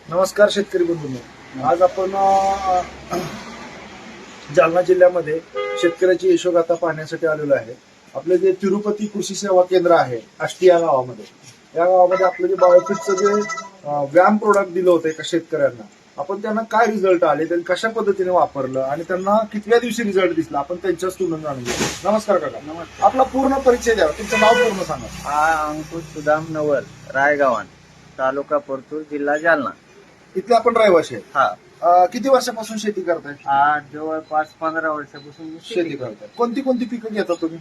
नमस्कार शेतकरी बंधूंनो, आज आपण जालना जिल्ह्यामध्ये शेतकऱ्याची यशोगाथा पाहण्यासाठी आलेलो आहे. आपले जे तिरुपती कृषी सेवा केंद्र आहे आष्टी या गावामध्ये आपलं जे बायोफिटचं जे व्यायाम प्रोडक्ट दिलं होतं एका शेतकऱ्यांना, आपण त्यांना काय रिझल्ट आले, त्यांनी कशा पद्धतीने वापरलं आणि त्यांना कितव्या दिवशी रिझल्ट दिसला आपण त्यांच्याच तोंडून जाणून घेऊ. नमस्कार काका. नमस्कार. आपला पूर्ण परिचय द्या, तुमचं नाव पूर्ण सांगा. हा अंकुश सुदाम नवल, रायगावान, तालुका परतूर, जिल्हा जालना. इथले आपण रहिवाशी आहे. हा किती वर्षापासून शेती करताय? आज जवळपास 15 वर्षापासून मी शेती करताय. कोणती कोणती पिकं घेता तुम्ही?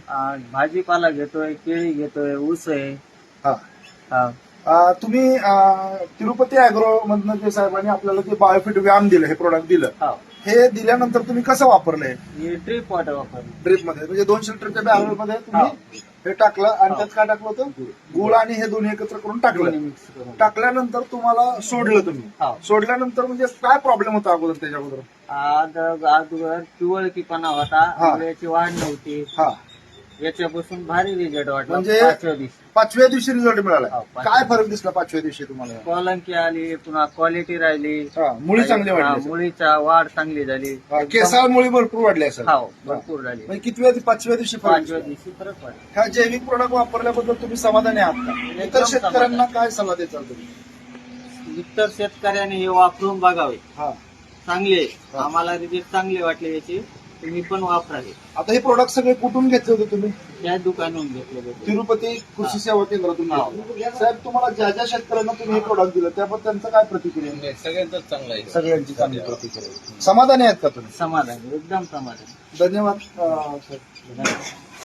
भाजीपाला घेतोय, केळी घेतोय, ऊस आहे. हा. हा. तुम्ही तिरुपती अॅग्रो मधनं जे साहेबांनी आपल्याला जे बायोफिट व्यायाम दिलं, हे प्रोडक्ट दिलं, हा. हे दिल्यानंतर तुम्ही कसं वापरलंय? हे ट्रिप वॉटर वापरली. ड्रिप मध्ये, म्हणजे 200 लिटरच्या बॅरल मध्ये तुम्ही हे टाकलं आणि त्यात काय टाकलं होतं? गुळ आणि हे दोन्ही एकत्र करून टाकलं. मिक्स करून टाकल्यानंतर तुम्हाला सोडलं तुम्ही. हा. सोडल्यानंतर म्हणजे काय प्रॉब्लेम होता अगोदर त्याच्या अगोदर? अगोदर पिवळकीपणा होता, हा. याची वाढ नव्हती. हा. याच्यापासून भारी रिझल्ट वाटला. म्हणजे 5व्या दिवशी 5व्या दिवशी रिझल्ट मिळाला. हा, 5व्या काय फरक दिसला 5व्या दिवशी तुम्हाला? कॉलंकी आली, पुन्हा क्वालिटी राहिली, मुळी चांगली वाढली, मुळीचा वाढ चांगली झाली. केसाळ मुळी भरपूर वाढली असेल. हो, भरपूर झाली. म्हणजे कितव्या 5व्या दिवशी फरक 5व्या दिसला? दिवशी फरक पडला. ह्या जैविक प्रोडक्ट वापरल्याबद्दल तुम्ही समाधानी आहात का? इतर शेतकऱ्यांना काय सल्ला द्याल तुम्ही? इतर शेतकऱ्याने हे वापरून बघावे. हा. चांगले हा. आम्हाला रिझल्ट चांगले वाटले याचे, तुम्ही पण वापरावे. आता हे प्रोडक्ट सगळे कुठून घेतले होते तुम्ही? त्या दुकानातून घेतले होते. तिरुपती कृषी सेवा केंद्रातून हा. घेतले. साहेब, तुम्हाला ज्या ज्या शेतकऱ्यांना तुम्ही हे प्रोडक्ट दिलं त्याबद्दल त्यांचं काय प्रतिक्रिया? सगळ्यांच चांगलं आहे. सगळ्यांची चांगली प्रतिक्रिया. समाधानी आहेत का तुम्ही? समाधान, एकदम समाधान. धन्यवाद. साहेब. धन्यवाद.